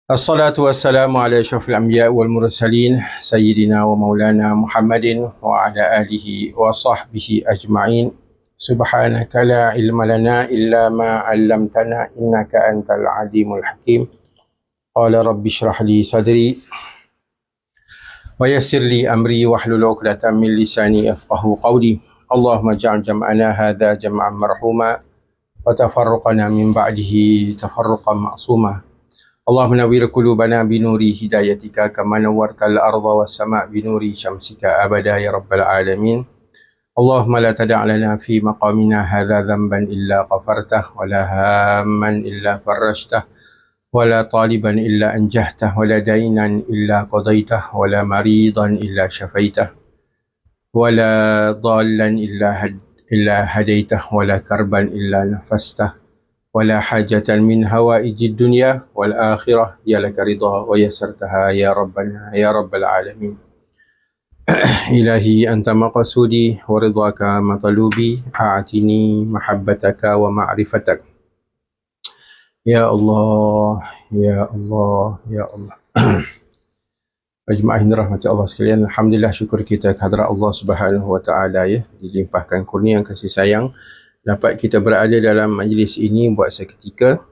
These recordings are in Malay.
Assalatu wassalamu ala asyrafil anbiya wal mursalin sayyidina wa maulana Muhammadin wa ala alihi wa sahbihi ajma'in. Subhanaka la ilma lana illa ma 'allamtana innaka antal alimul hakim. Qala rabbi shrah li sadri wa yassir li amri wahlul 'uqdatam min lisani yafqahu qawli. Allahumma ij'al jam'ana hadha jam'an marhuma wa tafarruqana min ba'dihi tafarruqan ma'suma. Allahumma nawwir qulubana binuri hidayatika kama nawwartal arda was sama' binuri syamsika abada ya rabbal alamin. Allahumma la tada' lana fi maqamina hadha dhanban illa ghafartah wa la hamman illa farajtah wa la taliban illa anjahtah wa la dainan illa qadaitah wa la maridan illa syafaitah wa la dhallan illa hadaitah wa la karban illa nafastah ولا حاجة من هوائج الدنيا والآخرة يا لك رضا ويسرتها يا ربنا يا رب العالمين. إلهي أنت مقصودي ورضاك مطلوبي أعطني محبتك ومعرفتك يا الله يا الله يا الله. Ajma'in rahmati Allah sekalian, alhamdulillah, syukur kita kehadrat Allah Subhanahu wa taala, ya, dilimpahkan kurnia kasih sayang dapat kita berada dalam majlis ini buat seketika,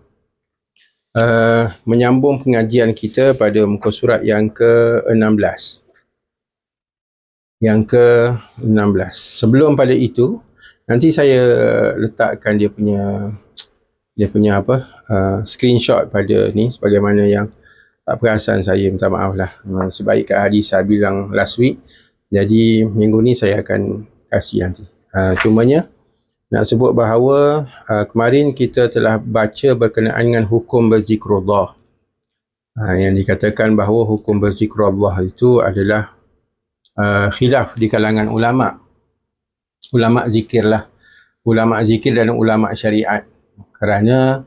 menyambung pengajian kita pada muka surat yang ke-16. Yang ke-16. Sebelum pada itu, nanti saya letakkan dia punya screenshot pada ni, sebagaimana yang tak perasan saya, minta maaf lah. Sebaik Kak Hadisah bilang last week, jadi minggu ni saya akan kasih nanti. Cumanya nak sebut bahawa kemarin kita telah baca berkenaan dengan hukum berzikrullah. Yang dikatakan bahawa hukum berzikrullah itu adalah khilaf di kalangan ulama'. Ulama' zikir lah. Ulama' zikir dan ulama' syariat. Kerana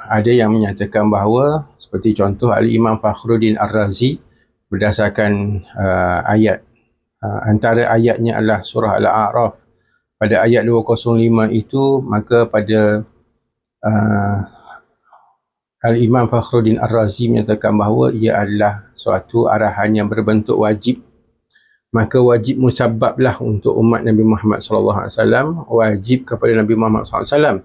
ada yang menyatakan bahawa, seperti contoh Al-Imam Fakhruddin Ar-Razi, berdasarkan ayat, antara ayatnya adalah surah Al-A'raf. Pada ayat 205 itu, maka pada Al-Imam Fakhruddin Ar-Razi menyatakan bahawa ia adalah suatu arahan yang berbentuk wajib. Maka wajib musabbablah untuk umat Nabi Muhammad SAW, wajib kepada Nabi Muhammad SAW.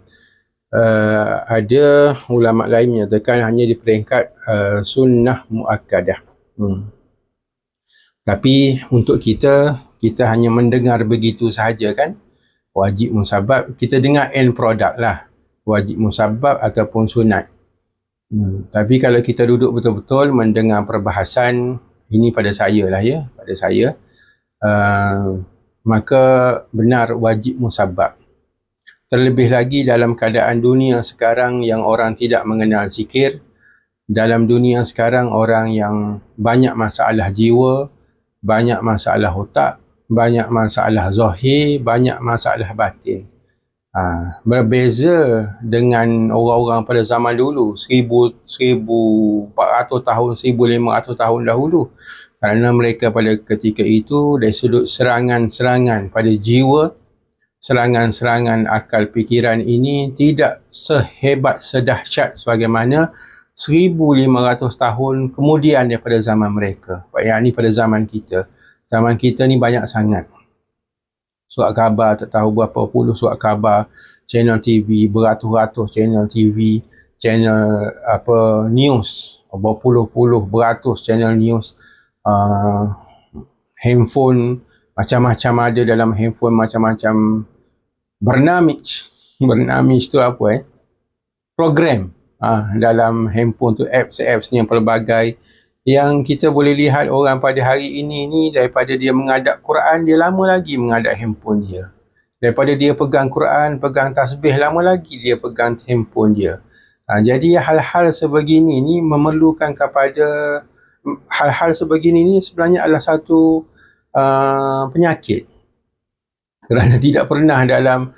Ada ulama' lain menyatakan hanya di peringkat sunnah muakkadah. Tapi untuk kita hanya mendengar begitu sahaja, kan? Wajib musabbab, kita dengar end product lah, wajib musabbab ataupun sunat. Tapi kalau kita duduk betul-betul mendengar perbahasan ini, pada saya lah, ya, pada saya, maka benar wajib musabbab. Terlebih lagi dalam keadaan dunia sekarang yang orang tidak mengenal zikir, dalam dunia sekarang orang yang banyak masalah jiwa, banyak masalah otak, banyak masalah zahir, banyak masalah batin. Berbeza dengan orang-orang pada zaman dulu, 1400 tahun, 1500 tahun dahulu. Kerana mereka pada ketika itu, dari sudut serangan-serangan pada jiwa, serangan-serangan akal fikiran ini tidak sehebat, sedahsyat sebagaimana 1500 tahun kemudian daripada zaman mereka. Yang ini pada zaman kita. Zaman kita ni banyak sangat surat khabar, tak tahu berapa puluh surat khabar, channel TV, beratus-ratus channel TV, channel news, berpuluh-puluh, beratus channel news, handphone, macam-macam ada dalam handphone, macam-macam bernamij. Bernamij tu apa? Program dalam handphone tu, apps ni yang pelbagai, yang kita boleh lihat orang pada hari ini ni, daripada dia mengadap Quran, dia lama lagi mengadap handphone dia. Daripada dia pegang Quran, pegang tasbih, lama lagi dia pegang handphone dia. Jadi hal-hal sebegini ni memerlukan kepada, hal-hal sebegini ni sebenarnya adalah satu penyakit. Kerana tidak pernah dalam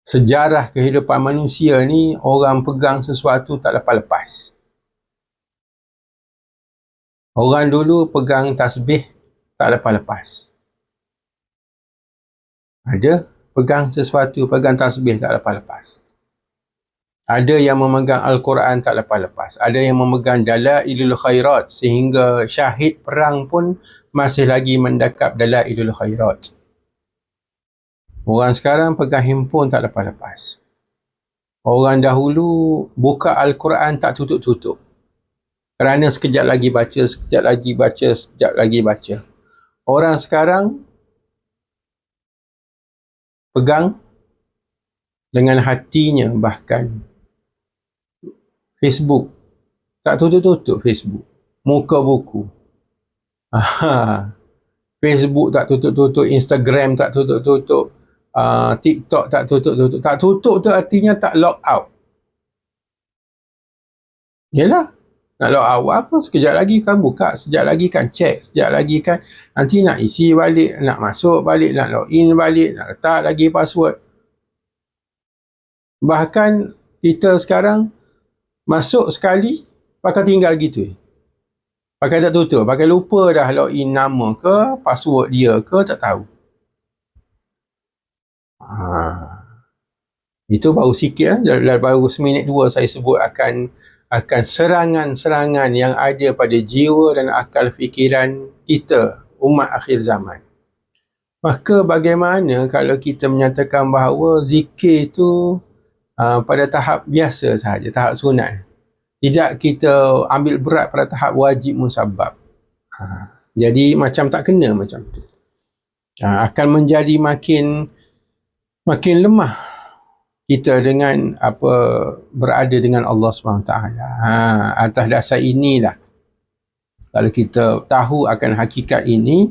sejarah kehidupan manusia ni orang pegang sesuatu tak lepas-lepas. Orang dulu pegang tasbih tak lepas-lepas. Ada pegang sesuatu, pegang tasbih tak lepas-lepas. Ada yang memegang Al-Quran tak lepas-lepas. Ada yang memegang Dalailul Khairat sehingga syahid perang pun masih lagi mendakap Dalailul Khairat. Orang sekarang pegang handphone tak lepas-lepas. Orang dahulu buka Al-Quran tak tutup-tutup. Kerana sekejap lagi baca, sekejap lagi baca, sekejap lagi baca. Orang sekarang pegang dengan hatinya, bahkan Facebook tak tutup-tutup. Facebook muka buku, Facebook tak tutup-tutup, Instagram tak tutup-tutup, TikTok tak tutup-tutup. Tak tutup tu artinya tak log out. Yelah, nak log out apa? Sekejap lagi kan buka, sekejap lagi kan check, sekejap lagi kan nanti nak isi balik, nak masuk balik, nak login balik, nak letak lagi password. Bahkan kita sekarang masuk sekali pakai tinggal gitu. Pakai tak tutup, pakai lupa dah login nama ke, password dia ke, tak tahu. Itu baru sikit lah. Baru seminit dua saya sebut akan serangan-serangan yang ada pada jiwa dan akal fikiran kita, umat akhir zaman. Maka bagaimana kalau kita menyatakan bahawa zikir itu pada tahap biasa sahaja, tahap sunat. Tidak kita ambil berat pada tahap wajib musabbab. Jadi macam tak kena macam tu. Akan menjadi makin lemah kita dengan berada dengan Allah SWT. Atas dasar inilah, kalau kita tahu akan hakikat ini,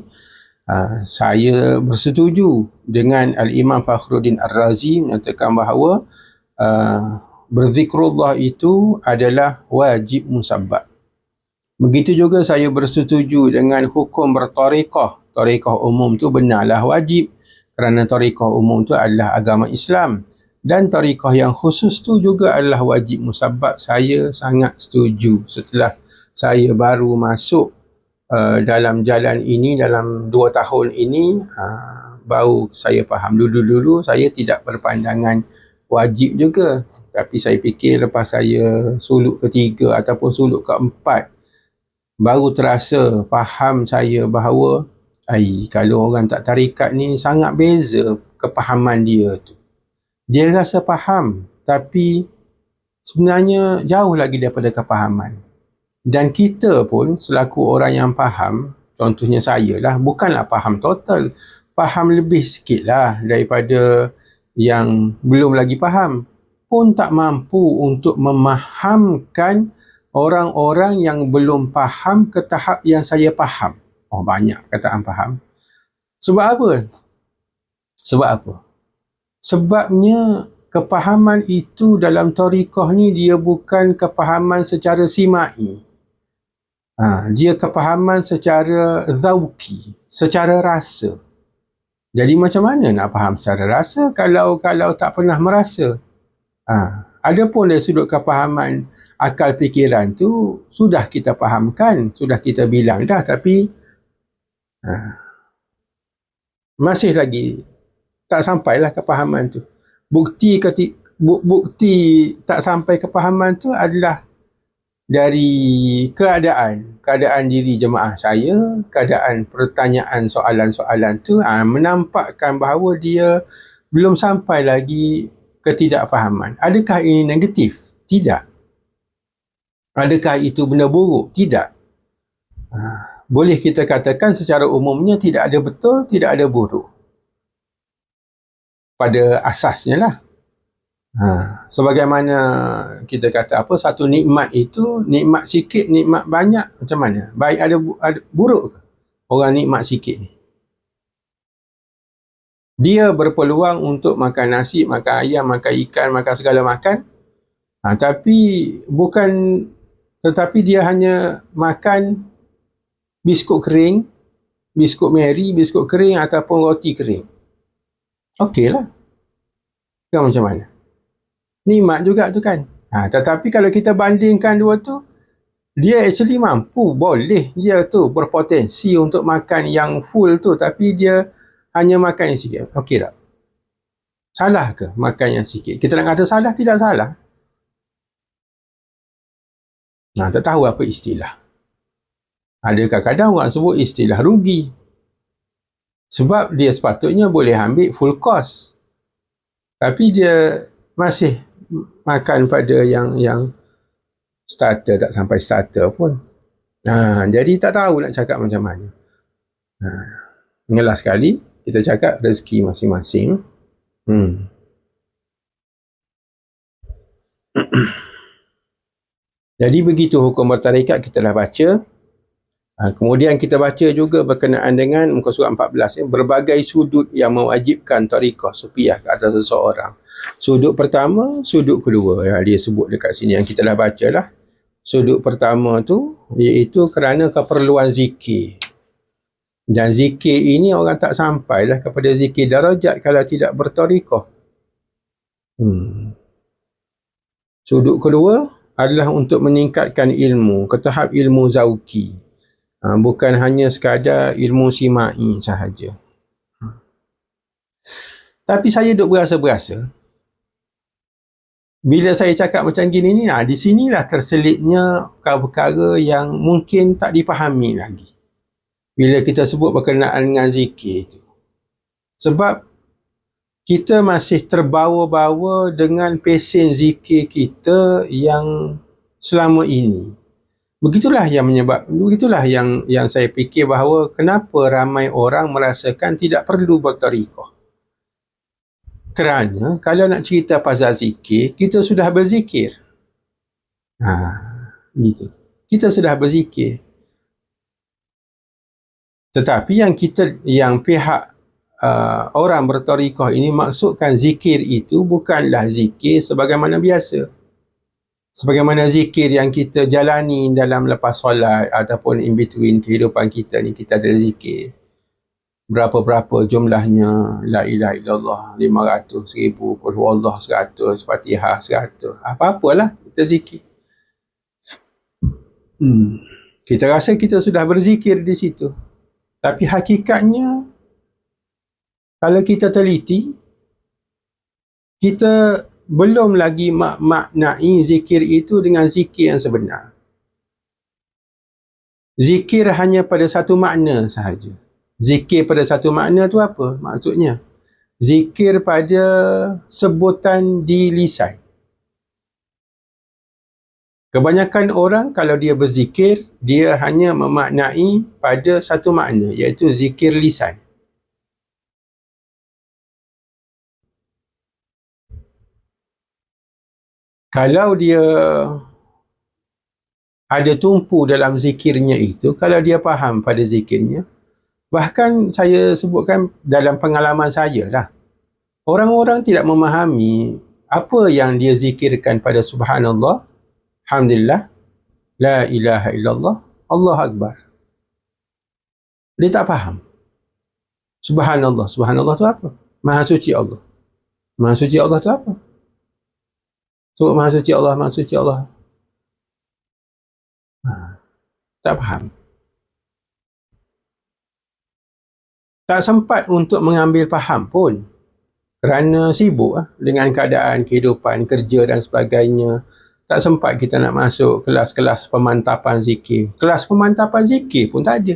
saya bersetuju dengan Al-Imam Fakhruddin Ar-Razi menyatakan bahawa berzikrullah itu adalah wajib musabbab. Begitu juga saya bersetuju dengan hukum bertariqah. Tariqah umum tu benarlah wajib, kerana tariqah umum tu adalah agama Islam. Dan tariqah yang khusus tu juga adalah wajib musabbab. Saya sangat setuju. Setelah saya baru masuk dalam jalan ini, dalam 2 tahun ini, baru saya faham. Dulu-dulu saya tidak berpandangan wajib juga. Tapi saya fikir lepas saya suluk ketiga ataupun suluk keempat, baru terasa, faham saya bahawa kalau orang tak tarikat ni sangat beza kepahaman dia tu. Dia rasa faham, tapi sebenarnya jauh lagi daripada kepahaman. Dan kita pun selaku orang yang faham, contohnya saya lah, bukanlah faham total, faham lebih sikit lah daripada yang belum lagi faham, pun tak mampu untuk memahamkan orang-orang yang belum faham ke tahap yang saya faham. Banyak kataan faham. Sebab apa? Sebabnya kepahaman itu dalam tariqah ni dia bukan kepahaman secara simai. Dia kepahaman secara zauki, secara rasa. Jadi macam mana nak faham secara rasa kalau tak pernah merasa? Adapun dari sudut kepahaman akal fikiran tu sudah kita fahamkan, sudah kita bilang dah, tapi masih lagi tak sampailah kepahaman tu. Bukti tak sampai kepahaman tu adalah dari keadaan diri jemaah saya, keadaan pertanyaan soalan-soalan tu menampakkan bahawa dia belum sampai lagi ketidakfahaman. Adakah ini negatif? Tidak. Adakah itu benda buruk? Tidak. Boleh kita katakan secara umumnya tidak ada betul, tidak ada buruk. Pada asasnya lah. Sebagaimana kita kata satu nikmat itu, nikmat sikit, nikmat banyak, macam mana? Baik ada buruk ke orang nikmat sikit ni? Dia berpeluang untuk makan nasi, makan ayam, makan ikan, makan segala makan. Tetapi dia hanya makan biskut kering, biskut Mary, biskut kering ataupun roti kering. Okey lah. Kan macam mana? Nikmat juga tu kan. Tetapi kalau kita bandingkan dua tu, dia actually mampu, boleh dia tu berpotensi untuk makan yang full tu, tapi dia hanya makan yang sikit. Okey tak? Salah ke makan yang sikit? Kita nak kata salah? Tidak salah. Tak tahu apa istilah. Ada kadang-kadang orang sebut istilah rugi. Sebab dia sepatutnya boleh ambil full course. Tapi dia masih makan pada yang starter, tak sampai starter pun. Jadi tak tahu nak cakap macam mana. Ngelas sekali, kita cakap rezeki masing-masing. Jadi begitu hukum bertarikat kita dah baca. Kemudian kita baca juga berkenaan dengan muka surat 14 berbagai sudut yang mewajibkan tariqah sufiah ke atas seseorang. Sudut pertama, sudut kedua. Dia sebut dekat sini yang kita dah baca lah. Sudut pertama tu iaitu kerana keperluan zikir. Dan zikir ini orang tak sampailah kepada zikir darajat kalau tidak bertariqah. Sudut kedua adalah untuk meningkatkan ilmu ke tahap ilmu zauki. Bukan hanya sekadar ilmu simai sahaja. Tapi saya duk berasa-berasa bila saya cakap macam gini ni, di sinilah terselitnya perkara-perkara yang mungkin tak dipahami lagi bila kita sebut berkenaan dengan zikir itu. Sebab kita masih terbawa-bawa dengan pesen zikir kita yang selama ini. Begitulah yang saya fikir bahawa kenapa ramai orang merasakan tidak perlu bertariqah. Kerana kalau nak cerita pasal zikir, kita sudah berzikir. Gitu. Kita sudah berzikir. Tetapi yang pihak orang bertariqah ini maksudkan zikir itu bukanlah zikir sebagaimana biasa. Sebagaimana zikir yang kita jalani dalam lepas solat ataupun in between kehidupan kita ni, kita ada zikir. Berapa-berapa jumlahnya, la ilaha illallah 500, 1000, qul huwallah 100, Fatihah 100. Apa-apalah kita zikir. Kita rasa kita sudah berzikir di situ. Tapi hakikatnya kalau kita teliti, kita belum lagi maknai zikir itu dengan zikir yang sebenar. Zikir hanya pada satu makna sahaja. Zikir pada satu makna tu apa maksudnya? Zikir pada sebutan di lisan. Kebanyakan orang kalau dia berzikir, dia hanya memaknai pada satu makna, iaitu zikir lisan. Kalau dia ada tumpu dalam zikirnya itu, kalau dia faham pada zikirnya, bahkan saya sebutkan dalam pengalaman saya lah, orang-orang tidak memahami apa yang dia zikirkan pada subhanallah, alhamdulillah, la ilaha illallah, Allah Akbar. Dia tak faham. Subhanallah, subhanallah tu apa? Maha suci Allah. Maha suci Allah tu apa? Sebut Maha suci Allah, Maha suci Allah. Tak faham. Tak sempat untuk mengambil faham pun. Kerana sibuk dengan keadaan kehidupan, kerja dan sebagainya. Tak sempat kita nak masuk kelas-kelas pemantapan zikir. Kelas pemantapan zikir pun tak ada.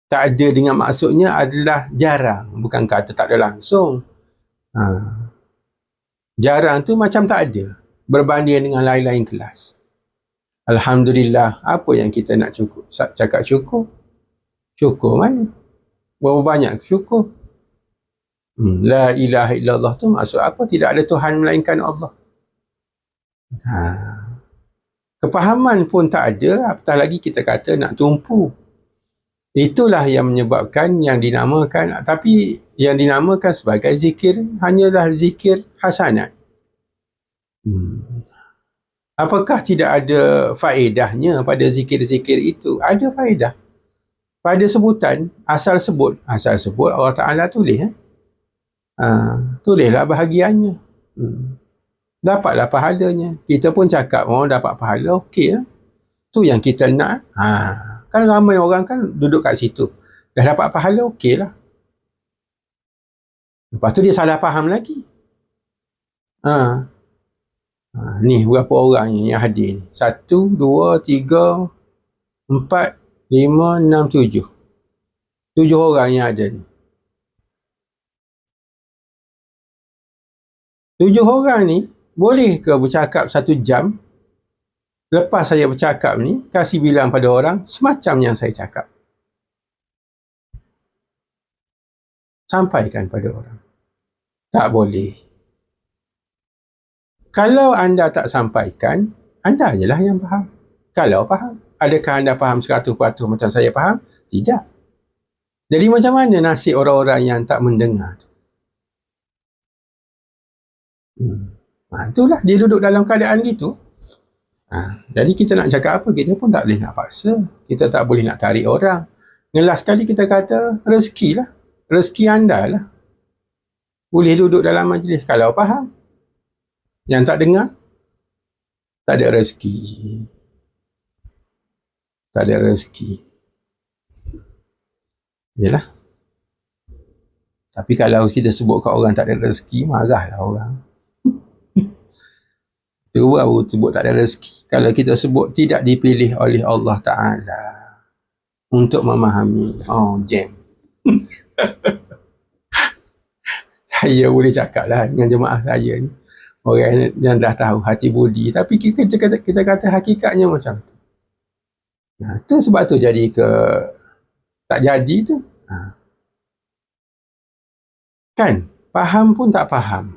Tak ada dengan maksudnya adalah jarang. Bukan kata tak ada langsung. Jarang tu macam tak ada berbanding dengan lain-lain kelas. Alhamdulillah, apa yang kita nak cakap syukur? Syukur mana? Berapa banyak syukur? La ilaha illallah tu maksud apa? Tidak ada Tuhan melainkan Allah. Kepahaman pun tak ada, apatah lagi kita kata nak tumpu. Itulah yang menyebabkan yang dinamakan, tapi yang dinamakan sebagai zikir hanyalah zikir hasanat. Apakah tidak ada faedahnya pada zikir-zikir itu? Ada faedah. Pada sebutan, asal sebut Allah Ta'ala tulis. Tulislah bahagiannya. Dapatlah pahalanya. Kita pun cakap, dapat pahala, okey lah. Tu yang kita nak. Kan ramai orang kan duduk kat situ. Dah dapat pahala, okey lah. Lepas tu dia salah faham lagi. Ni berapa orang yang hadir ni? 1, 2, 3, 4, 5, 6, 7. 7 orang yang ada ni. 7 orang ni boleh ke bercakap 1 jam? Lepas saya bercakap ni, kasih bilang pada orang semacam yang saya cakap. Sampaikan pada orang. Tak boleh. Kalau anda tak sampaikan, anda je lah yang faham. Kalau faham. Adakah anda faham 100% macam saya faham? Tidak. Jadi macam mana nasib orang-orang yang tak mendengar tu? Itulah, dia duduk dalam keadaan gitu. Jadi kita nak cakap apa, kita pun tak boleh nak paksa. Kita tak boleh nak tarik orang. Ngelas sekali kita kata, rezeki lah. Rezeki anda lah. Boleh duduk dalam majlis kalau faham. Yang tak dengar, tak ada rezeki. Tak ada rezeki. Yalah. Tapi kalau kita sebut kat orang tak ada rezeki, marahlah orang. Cuba baru sebut tak ada rezeki. Kalau kita sebut tidak dipilih oleh Allah Ta'ala untuk memahami, jam. Saya boleh cakap lah dengan jemaah saya ni, orang yang dah tahu hati budi, tapi kita kata hakikatnya macam tu. Tu sebab tu jadi ke tak jadi tu. Kan, faham pun tak faham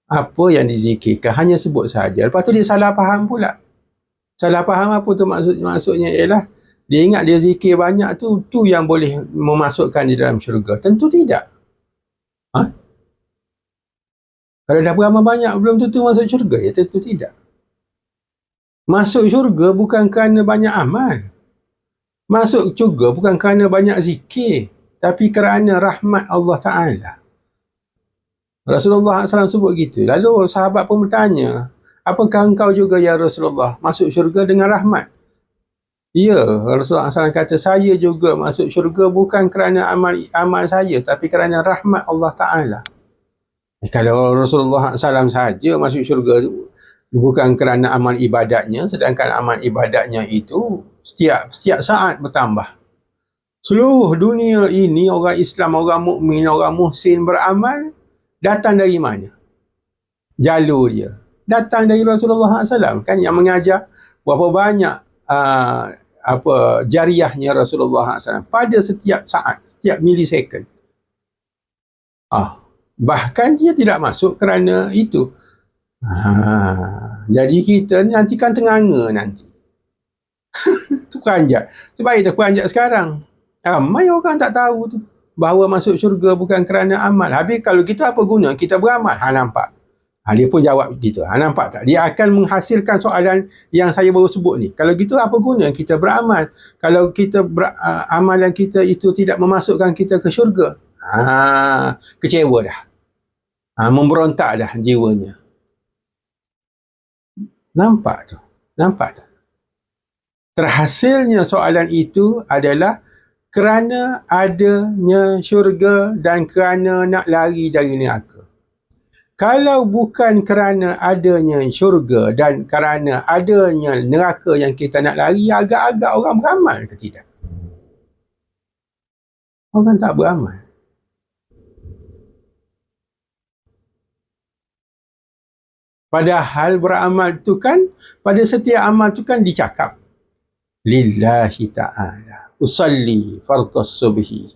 apa yang dizikirkan, hanya sebut saja. Lepas tu dia salah faham pula. Salah faham apa tu maksudnya ialah dia ingat dia zikir banyak tu yang boleh memasukkan di dalam syurga. Tentu tidak. Kalau dah beramal banyak belum tentu masuk syurga, ya tentu tidak. Masuk syurga bukan kerana banyak amal. Masuk syurga bukan kerana banyak zikir, tapi kerana rahmat Allah Ta'ala. Rasulullah SAW sebut gitu. Lalu sahabat pun bertanya, apakah engkau juga ya Rasulullah masuk syurga dengan rahmat? Ya, Rasulullah SAW kata, saya juga masuk syurga bukan kerana amal saya, tapi kerana rahmat Allah Ta'ala. Kalau Rasulullah SAW saja masuk syurga bukan kerana amal ibadatnya, sedangkan amal ibadatnya itu setiap saat bertambah. Seluruh dunia ini, orang Islam, orang mukmin, orang muhsin beramal, datang dari mana? Jalur dia datang dari Rasulullah SAW, kan, yang mengajar. Berapa banyak jariahnya Rasulullah SAW pada setiap saat, setiap milisecond. Bahkan dia tidak masuk kerana itu. Jadi kita nanti kan tenganga nanti. Tu peranjat. Sebaik tu peranjat sekarang. Ramai orang tak tahu tu, bahawa masuk syurga bukan kerana amal. Habis kalau gitu apa guna kita beramal? Nampak? Dia pun jawab gitu. Nampak tak? Dia akan menghasilkan soalan yang saya baru sebut ni. Kalau gitu apa guna kita beramal? Kalau kita amalan kita itu tidak memasukkan kita ke syurga. Kecewa dah. Memberontak dah jiwanya. Nampak tu? Nampak tak? Terhasilnya soalan itu adalah kerana adanya syurga dan kerana nak lari dari neraka. Kalau bukan kerana adanya syurga dan kerana adanya neraka yang kita nak lari, agak-agak orang beramal ke tidak? Orang tak beramal. Padahal beramal tu kan, pada setiap amal tu kan dicakap, lillahi ta'ala usalli fardhas subhi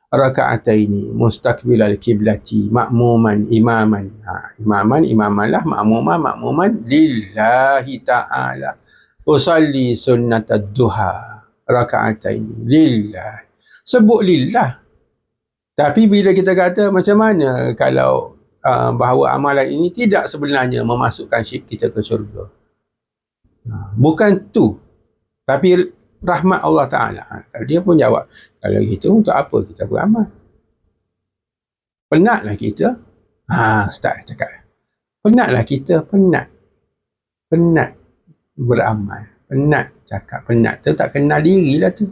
raka'ataini mustaqbilal kiblati ma'muman imaman. Imamanlah, makmuman lillahi ta'ala usalli sunnatad duha raka'ataini lillah. Sebut lillah. Tapi bila kita kata macam mana kalau bahawa amalan ini tidak sebenarnya memasukkan kita ke syurga, bukan tu, tapi rahmat Allah Ta'ala. Kalau dia pun jawab, kalau gitu untuk apa kita beramal? Penatlah kita. Start cakap. Penatlah kita, penat beramal, penat cakap, penat tu tak kenal diri lah tu.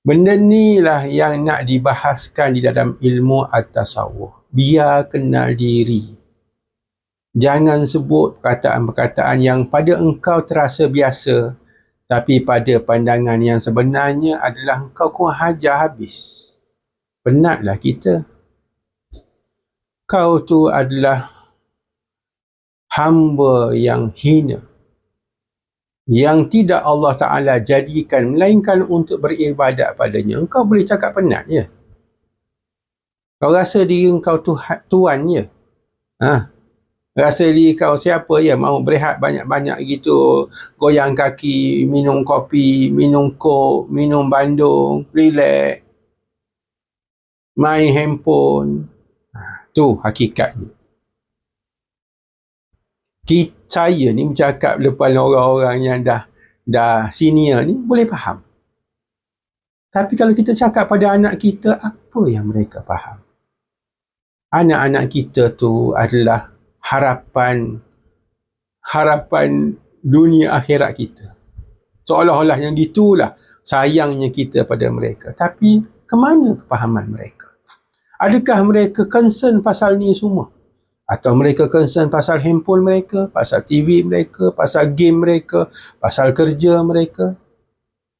Benda ni lah yang nak dibahaskan di dalam ilmu at-tasawuf. Biar kenal diri. Jangan sebut perkataan-perkataan yang pada engkau terasa biasa, tapi pada pandangan yang sebenarnya adalah engkau kurang hajar habis. Penatlah kita. Kau tu adalah hamba yang hina, yang tidak Allah Ta'ala jadikan melainkan untuk beribadat padanya. Engkau boleh cakap penat je. Kau rasa diri engkau tuan je. Rasa diri kau siapa ya, mau berehat banyak-banyak gitu, goyang kaki, minum kopi, minum kok, minum bandung, relax, main handphone. Tu hakikatnya. Saya ni bercakap depan orang-orang yang dah senior ni boleh faham. Tapi kalau kita cakap pada anak kita, apa yang mereka faham? Anak-anak kita tu adalah harapan dunia akhirat kita. Seolah-olah yang gitulah sayangnya kita pada mereka. Tapi kemana kepahaman mereka? Adakah mereka concern pasal ni semua? Atau mereka concern pasal handphone mereka, pasal TV mereka, pasal game mereka, pasal kerja mereka?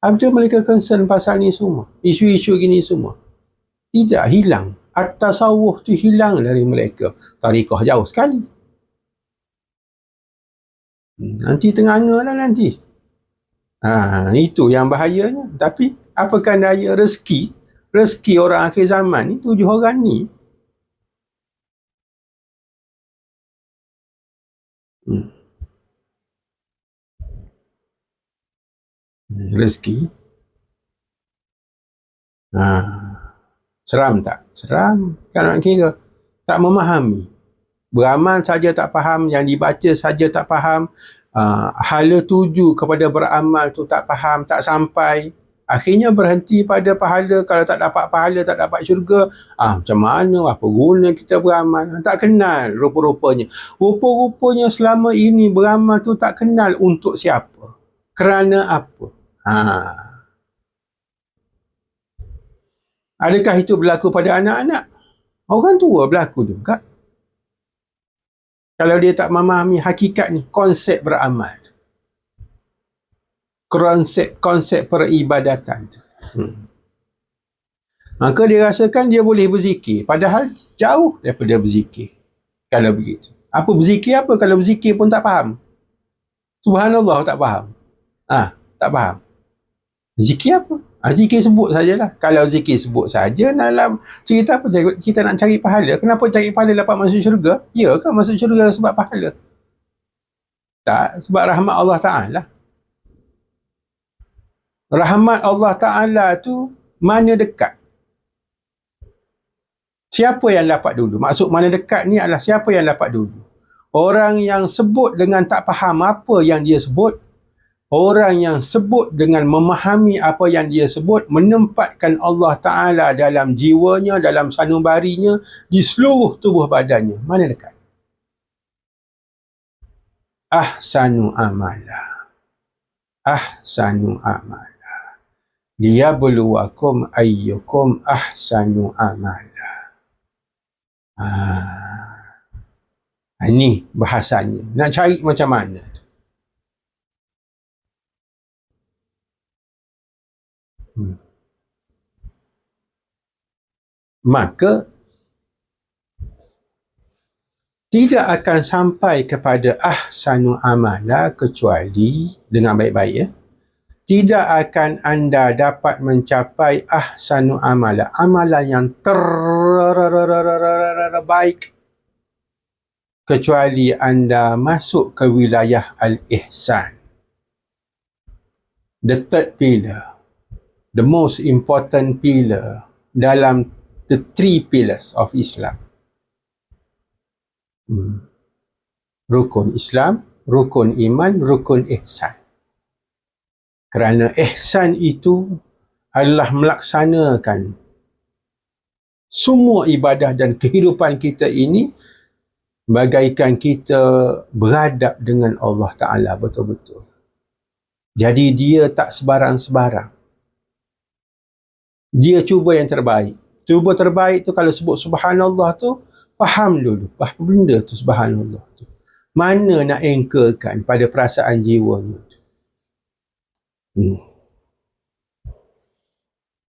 Ada mereka concern pasal ni semua? Isu-isu gini semua? Tidak, hilang. At-tasawuf tu hilang dari mereka. Tariqah jauh sekali. Nanti tengah-tengah lah nanti. Itu yang bahayanya. Apakah daya rezeki orang akhir zaman ni 7 orang ni? Rezeki. Seram tak? Seram. Kan nak kira tak memahami. Beramal saja tak faham, yang dibaca saja tak faham, hala tuju kepada beramal tu tak faham, tak sampai. Akhirnya berhenti pada pahala. Kalau tak dapat pahala, tak dapat syurga. Macam mana? Apa guna kita beramal? Tak kenal rupa-rupanya. Rupa-rupanya selama ini beramal tu tak kenal untuk siapa. Kerana apa? Adakah itu berlaku pada anak-anak? Orang tua berlaku juga. Kalau dia tak memahami hakikat ni, konsep beramal tu. Konsep peribadatan tu. Maka dia rasakan dia boleh berzikir. Padahal jauh daripada berzikir. Kalau begitu. Apa berzikir apa? Kalau berzikir pun tak faham. Subhanallah tak faham. Tak faham. Zikir apa? Zikir sebut sajalah. Kalau zikir sebut saja dalam cerita apa? Kita nak cari pahala. Kenapa cari pahala dapat masuk syurga? Ya kan masuk syurga sebab pahala? Tak, sebab rahmat Allah Ta'ala. Rahmat Allah Ta'ala tu mana dekat? Siapa yang dapat dulu? Maksud mana dekat ni adalah siapa yang dapat dulu? Orang yang sebut dengan tak faham apa yang dia sebut. Orang yang sebut dengan memahami apa yang dia sebut, menempatkan Allah Ta'ala dalam jiwanya, dalam sanubarinya, di seluruh tubuh badannya. Mana dekat? Ahsanu amala. Ahsanu amala. Liyabluwakum ayyukum ahsanu amala. Ini bahasanya. Nak cari macam mana? Maka tidak akan sampai kepada ahsanu amala kecuali dengan baik-baik ya. Tidak akan anda dapat mencapai ahsanu amala, amalan yang terbaik, kecuali anda masuk ke wilayah al-ihsan. The third pillar, the most important pillar dalam the 3 pillars of Islam. Rukun Islam, rukun iman, rukun ihsan. Kerana ihsan itu adalah melaksanakan semua ibadah dan kehidupan kita ini bagaikan kita beradab dengan Allah Ta'ala betul-betul. Jadi dia tak sebarang-sebarang. Dia cuba yang terbaik. Cuba terbaik tu kalau sebut subhanallah tu, faham dulu. Apa benda tu subhanallah tu? Mana nak anchorkan pada perasaan jiwanya?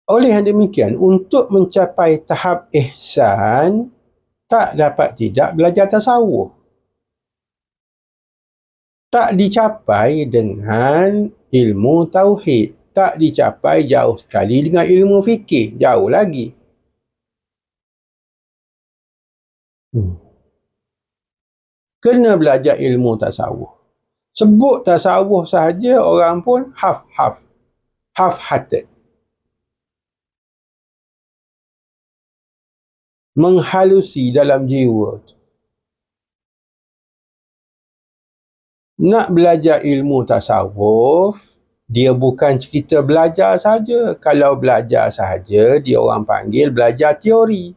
Oleh yang demikian, untuk mencapai tahap ihsan, tak dapat tidak belajar tasawuf. Tak dicapai dengan ilmu tauhid. Tak dicapai jauh sekali dengan ilmu fikih. Jauh lagi. Kena belajar ilmu tasawuf. Sebut tasawuf sahaja orang pun half-hearted. Menghalusi dalam jiwa. Nak belajar ilmu tasawuf, dia bukan cerita belajar saja. Kalau belajar saja, dia orang panggil belajar teori.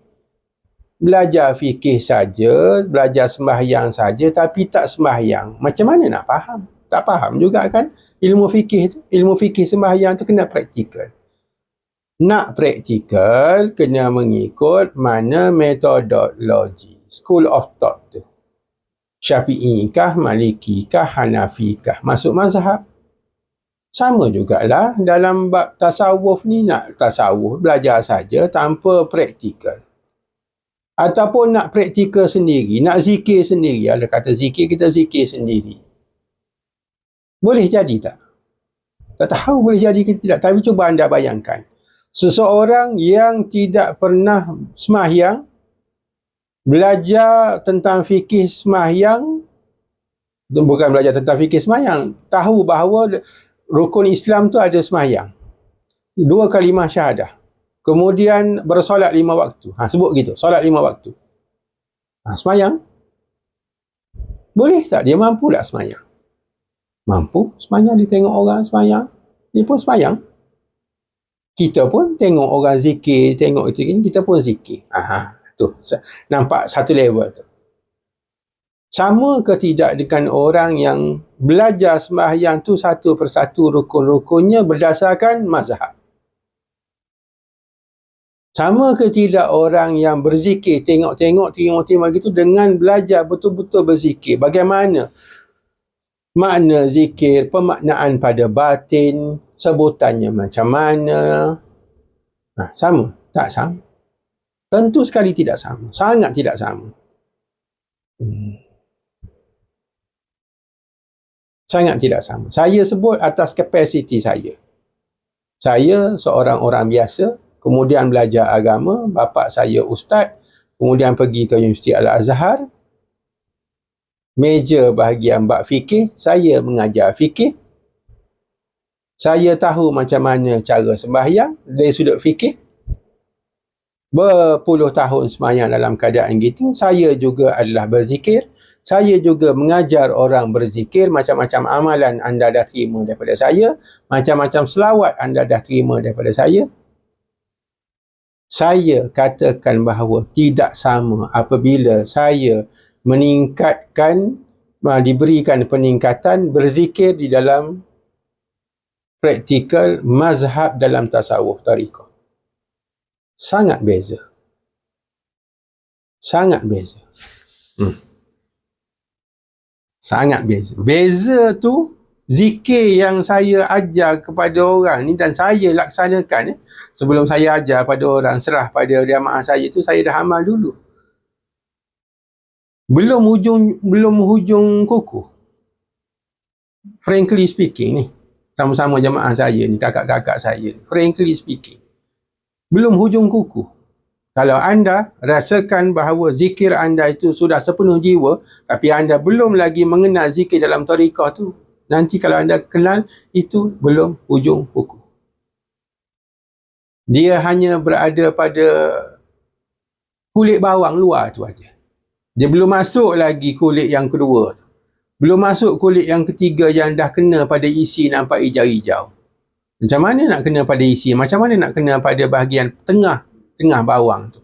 Belajar fikih saja, belajar sembahyang saja, tapi tak sembahyang. Macam mana nak faham? Tak faham juga kan ilmu fikih tu. Ilmu fikih sembahyang tu kena praktikal. Nak praktikal, kena mengikut mana metodologi, school of thought tu. Syafi'i kah, Maliki kah, Hanafi kah, masuk mazhab. Sama jugalah dalam bab tasawuf ni, nak tasawuf belajar saja tanpa praktikal. Ataupun nak praktikal sendiri, nak zikir sendiri. Ada kata zikir, kita zikir sendiri. Boleh jadi tak? Tak tahu boleh jadi ke tidak, tapi cuba anda bayangkan. Seseorang yang tidak pernah sembahyang, belajar tentang fikih sembahyang, bukan belajar tentang fikih sembahyang, tahu bahawa rukun Islam tu ada sembahyang, 2 kalimah syahadah, kemudian bersolat 5 waktu. Sebut gitu, solat 5 waktu. Sembahyang. Boleh tak? Dia mampu tak sembahyang? Mampu sembahyang. Dia tengok orang sembahyang, dia pun sembahyang. Kita pun tengok orang zikir, tengok itu ini, kita pun zikir. Tu nampak satu level tu. Sama ke tidak dengan orang yang belajar sembahyang tu satu persatu rukun-rukunnya berdasarkan mazhab? Sama ke tidak orang yang berzikir, tengok begitu dengan belajar betul-betul berzikir? Bagaimana makna zikir, pemaknaan pada batin, sebutannya macam mana? Sama? Tak sama. Tentu sekali tidak sama. Sangat tidak sama. Sangat tidak sama. Saya sebut atas kapasiti saya. Saya seorang orang biasa, kemudian belajar agama, bapa saya ustaz, kemudian pergi ke Universiti Al-Azhar, meja bahagian bab fikih, saya mengajar fikih. Saya tahu macam mana cara sembahyang dari sudut fikih. Berpuluh tahun sembahyang dalam keadaan gitu. Saya juga adalah berzikir. Saya juga mengajar orang berzikir. Macam-macam amalan anda dah terima daripada saya. Macam-macam selawat anda dah terima daripada saya. Saya katakan bahawa tidak sama apabila saya meningkatkan, diberikan peningkatan berzikir di dalam praktikal mazhab dalam tasawuf tariqah. Sangat beza. Sangat beza. Sangat beza. Beza tu zikir yang saya ajar kepada orang ni dan saya laksanakan, sebelum saya ajar pada orang, serah pada jamaah saya tu, saya dah amal dulu. Belum hujung kuku. Frankly speaking ni, sama-sama jamaah saya ni, kakak-kakak saya ni, frankly speaking, belum hujung kuku. Kalau anda rasakan bahawa zikir anda itu sudah sepenuh jiwa, tapi anda belum lagi mengenal zikir dalam tariqah tu, nanti kalau anda kenal, itu belum hujung kuku. Dia hanya berada pada kulit bawang luar tu aja. Dia belum masuk lagi kulit yang kedua tu. Belum masuk kulit yang ketiga yang dah kena pada isi nampak hijau-hijau. Macam mana nak kena pada isi? Macam mana nak kena pada bahagian tengah bawang tu?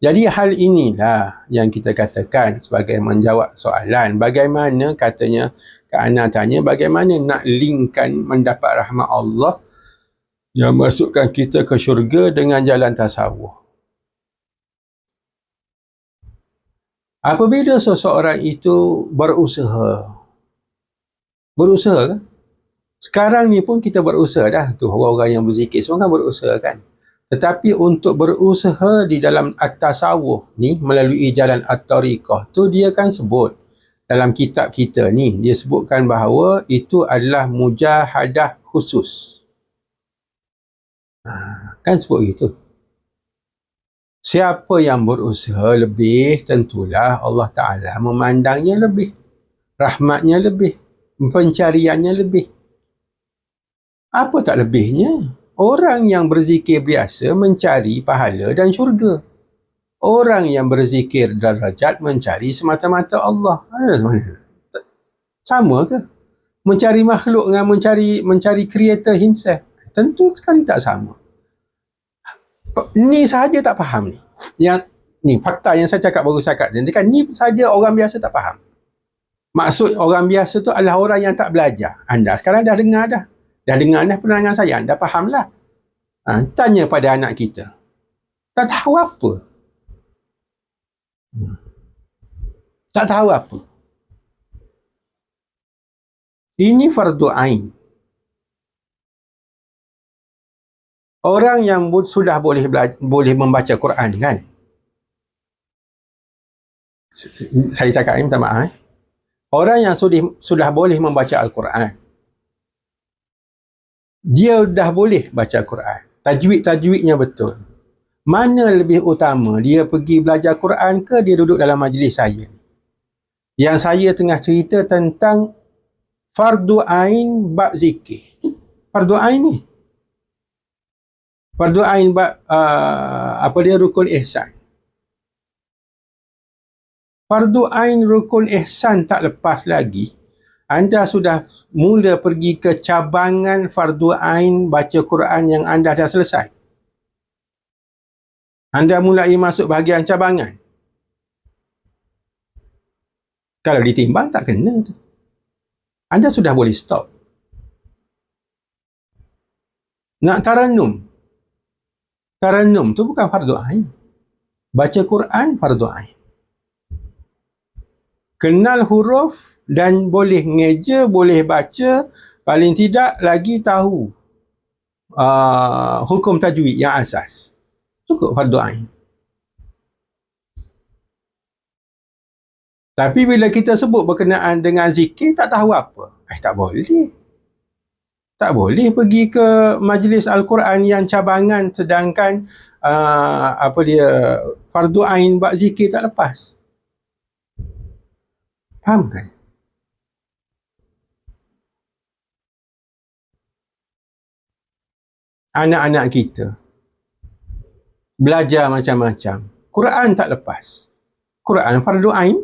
Jadi hal inilah yang kita katakan sebagai menjawab soalan. Bagaimana katanya, Kak Ana tanya, bagaimana nak linkkan mendapat rahmat Allah yang masukkan kita ke syurga dengan jalan tasawuf? Apabila seseorang itu berusaha kan? Sekarang ni pun kita berusaha dah. Tu orang-orang yang berzikir semua kan berusaha kan. Tetapi untuk berusaha di dalam at-tasawuf ni melalui jalan at-tariqah tu dia kan sebut dalam kitab kita ni, dia sebutkan bahawa itu adalah mujahadah khusus. Kan sebut gitu. Siapa yang berusaha lebih, tentulah Allah Ta'ala memandangnya lebih, rahmatnya lebih, pencariannya lebih. Apa tak lebihnya? Orang yang berzikir biasa mencari pahala dan syurga. Orang yang berzikir darajat mencari semata-mata Allah. Sama ke? Mencari makhluk dengan mencari creator himself. Tentu sekali tak sama. Ni sahaja tak faham ni. Yang ni fakta yang saya cakap baru cakap nanti kan, ni saja orang biasa tak faham. Maksud orang biasa tu adalah orang yang tak belajar. Anda sekarang dah dengar dah. Dah dengar dah penerangan saya, anda faham lah. Tanya pada anak kita. Tak tahu apa. Tak tahu apa. Ini fardu ain. Orang yang sudah boleh membaca Quran kan. Saya cakap ini minta maaf. Orang yang sudah boleh membaca Al-Quran, dia dah boleh baca Quran. Tajwid-tajwidnya betul. Mana lebih utama, dia pergi belajar Quran ke dia duduk dalam majlis saya ni? Yang saya tengah cerita tentang fardu ain bab zikir. Fardu ain ni. Fardu ain bab rukun ihsan. Fardu ain rukun ihsan tak lepas lagi. Anda sudah mula pergi ke cabangan fardu ain baca Quran yang anda dah selesai. Anda mulai masuk bahagian cabangan. Kalau ditimbang tak kena tu. Anda sudah boleh stop. Nak tarannum. Tarannum tu bukan fardu ain. Baca Quran fardu ain. Kenal huruf dan boleh ngeja, boleh baca, paling tidak lagi tahu hukum tajwid yang asas. Cukup fardu ain. Tapi bila kita sebut berkenaan dengan zikir, tak tahu apa. Tak boleh. Tak boleh pergi ke majlis Al-Quran yang cabangan sedangkan fardu ain bab zikir tak lepas. Faham kan? Anak-anak kita belajar macam-macam. Quran tak lepas. Quran fardu ain.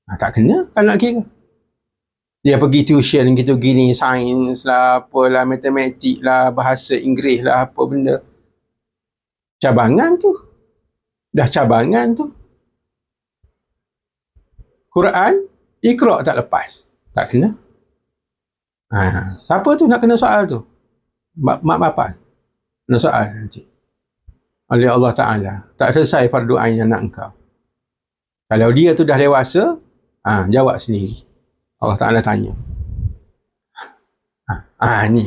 Tak kena kalau nak kira. Dia pergi tuition gitu gini, sains lah, apalah, matematik lah, bahasa Inggeris lah, apa benda. Cabangan tu. Dah cabangan tu. Quran, Iqra' tak lepas. Tak kena. Siapa tu nak kena soal tu? Mak bapak. Kena soal nanti. Oleh Allah Ta'ala. Tak selesai fardu ain anak engkau. Kalau dia tu dah dewasa, jawab sendiri. Allah Ta'ala tanya. Ni.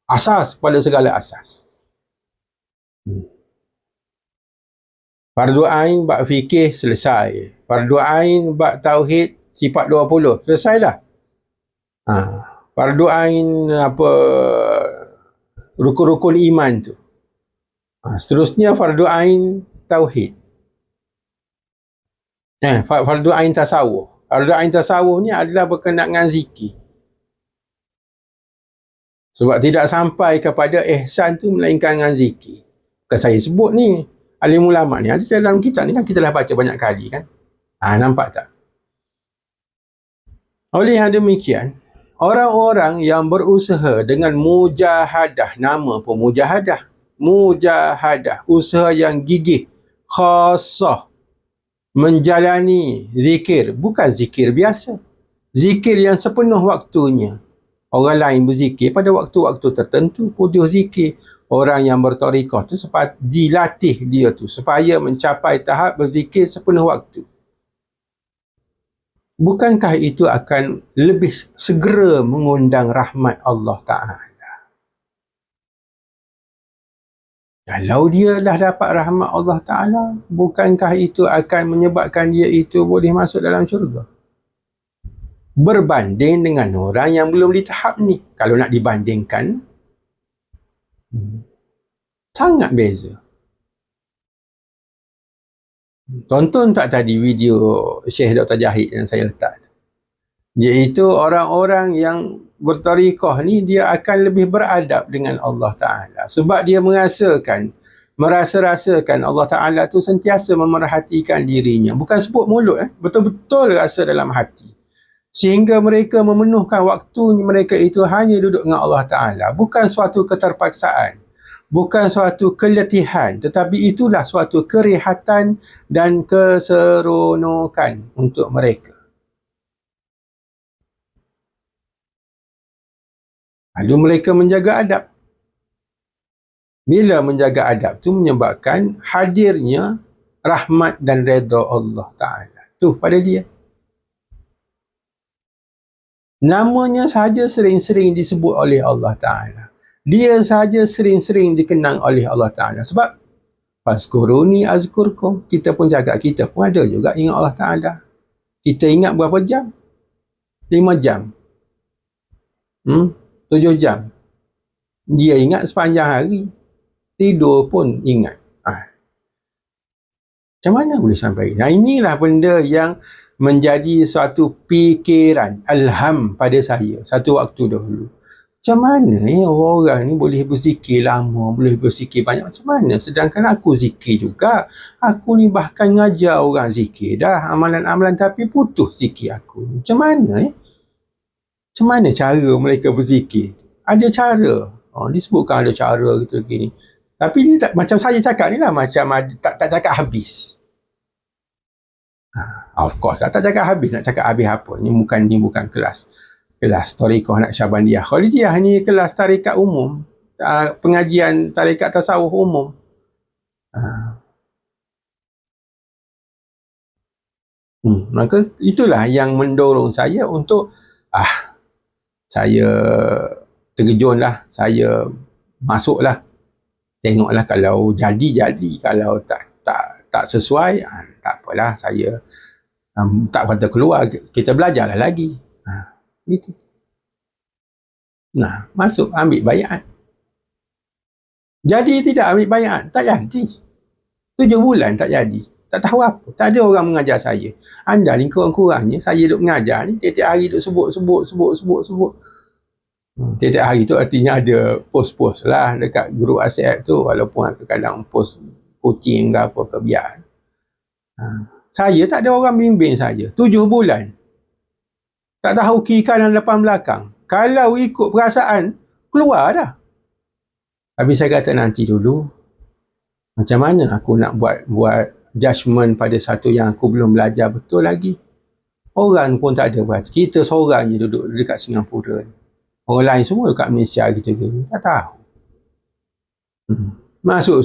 Asas pada segala asas. Fardu ain bab fikih selesai. Fardu ain bab tauhid sifat 20 selesai dah. Fardu ain rukun-rukun iman tu. Seterusnya fardu ain tauhid. Fardu ain tasawuf. Fardu ain tasawuf ni adalah berkenaan dengan zikir. Sebab tidak sampai kepada ihsan tu melainkan dengan zikir. Bukan saya sebut ni. Alim ulama ni ada dalam kitab ni kan, kita dah baca banyak kali kan. Nampak tak? Oleh yang demikian, orang-orang yang berusaha dengan mujahadah, nama pun mujahadah. Mujahadah, usaha yang gigih, khasah, menjalani zikir, bukan zikir biasa. Zikir yang sepenuh waktunya. Orang lain berzikir pada waktu-waktu tertentu, putus zikir. orang yang bertarekah tu dilatih dia tu supaya mencapai tahap berzikir sepenuh waktu. Bukankah itu akan lebih segera mengundang rahmat Allah Ta'ala? Kalau dia dah dapat rahmat Allah Ta'ala, bukankah itu akan menyebabkan dia itu boleh masuk dalam syurga? Berbanding dengan orang yang belum di tahap ni. Kalau nak dibandingkan, sangat beza. Tonton tak tadi video Syekh Dr. Jahid yang saya letak tu? Iaitu orang-orang yang bertarekah ni, dia akan lebih beradab dengan Allah Ta'ala. Sebab dia merasa-rasakan Allah Ta'ala tu sentiasa memerhatikan dirinya. Bukan sebut mulut, betul-betul rasa dalam hati. Sehingga mereka memenuhkan waktu mereka itu hanya duduk dengan Allah Ta'ala. Bukan suatu keterpaksaan, bukan suatu keletihan, tetapi itulah suatu kerehatan dan keseronokan untuk mereka. Lalu mereka menjaga adab. Bila menjaga adab tu menyebabkan hadirnya rahmat dan redha Allah Ta'ala tu pada dia. Namanya saja sering-sering disebut oleh Allah Ta'ala. Dia saja sering-sering dikenang oleh Allah Ta'ala. Sebab fazkuruni azkurkum. Kita pun jaga, kita pun ada juga ingat Allah Ta'ala. Kita ingat berapa jam? 5 jam. 7 jam. Dia ingat sepanjang hari. Tidur pun ingat. Macam mana boleh sampai? Nah, inilah benda yang menjadi suatu fikiran, alham pada saya satu waktu dahulu. Macam mana orang ni boleh berzikir lama, boleh berzikir banyak? Macam mana? Sedangkan aku zikir juga. Aku ni bahkan ngajar orang zikir dah, amalan-amalan, tapi putus zikir aku. Macam mana? Macam mana cara mereka berzikir? Ada cara. Disebutkan ada cara gitu gini. Tapi dia tak, macam saya cakap ni lah, macam tak cakap habis. Of course, tak cakap habis. Nak cakap habis apa? Ni bukan kelas tarekah Naqsyabandiyah Khalidiyah, ni kelas tarekat umum, pengajian tarekat tasawuf umum. Maka itulah yang mendorong saya untuk saya terjunlah, saya masuklah, tengoklah kalau jadi, kalau tak sesuai, tak apalah, saya tak kata keluar, kita belajarlah lagi. Gitu. Nah, masuk, ambil baiat. Jadi tidak ambil baiat, tak jadi. 7 bulan tak jadi. Tak tahu apa. Tak ada orang mengajar saya. Anda ni kurang-kurangnya, saya duduk mengajar ni, tiap-tiap hari duduk sebut. Tiap-tiap hari tu artinya ada post-post lah dekat grup WhatsApp tu, walaupun kadang-kadang post kucing ke apa ke, biar. Saya tak ada orang bimbing saya. 7 bulan. Tak tahu kiri kanan depan belakang. Kalau ikut perasaan, keluar dah. Tapi saya kata nanti dulu. Macam mana aku nak buat judgement pada satu yang aku belum belajar betul lagi. Orang pun tak ada berarti. Kita seorang je duduk dekat Singapura. Orang lain semua dekat Malaysia gitu-gitu. Tak tahu. Masuk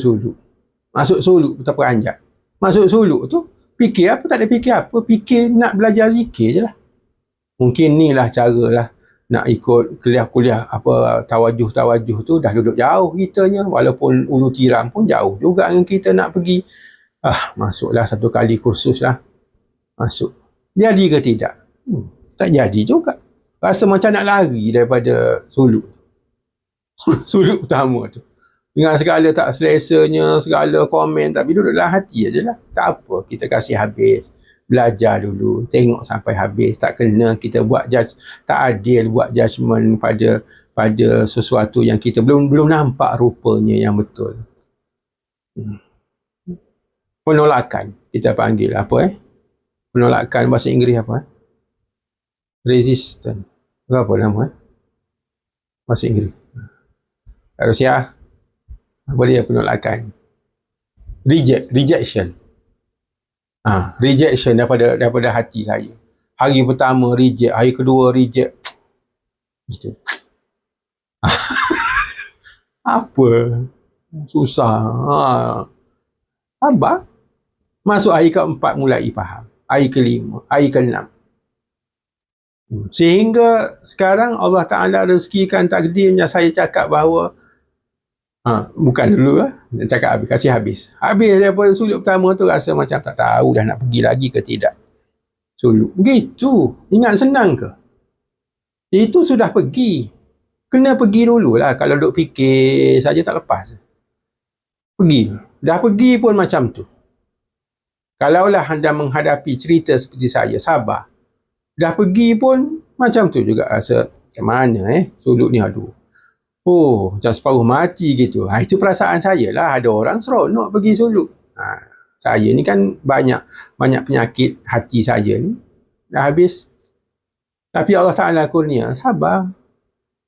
suluk betapa anjat. Masuk suluk tu, fikir apa, tak ada fikir apa. Fikir nak belajar zikir je lah. Mungkin ni lah cara lah nak ikut kuliah apa tawajuh tu, dah duduk jauh kitanya, walaupun ulu tiram pun jauh juga dengan kita nak pergi. Masuklah satu kali kursus lah. Masuk. Jadi ke tidak? Tak jadi juga. Rasa macam nak lari daripada suluk. Suluk pertama tu. Dengan segala tak selesanya, segala komen, tapi duduk dalam hati je lah. Tak apa, kita kasih habis. Belajar dulu, tengok sampai habis. Tak kena kita tak adil buat judgement pada sesuatu yang kita belum nampak rupanya yang betul. Penolakan kita panggil apa penolakan bahasa Inggeris apa resistance, apa nama bahasa Inggeris? Rusia apa dia penolakan? Rejection. Rejection daripada hati saya. Hari pertama reject, hari kedua reject. Gitu. Apa? Susah. Sabar. Masuk hari keempat mulai faham. Hari kelima, hari keenam. Sehingga sekarang Allah Ta'ala rezekikan takdirnya, saya cakap bahawa bukan dulu lah, cakap habis, kasih habis. Habis daripada suluk pertama tu rasa macam tak tahu dah nak pergi lagi ke tidak. Suluk. Begitu. Ingat senang ke? Itu sudah pergi. Kena pergi dululah. Kalau duk fikir saja tak lepas. Pergi. Dah pergi pun macam tu. Kalaulah anda menghadapi cerita seperti saya, sabar. Dah pergi pun macam tu juga rasa macam mana suluk ni, aduh. Macam separuh mati gitu. Itu perasaan saya lah. Ada orang seronok pergi suluk. Saya ni kan banyak penyakit hati saya ni. Dah habis. Tapi Allah Ta'ala kurnia, sabar.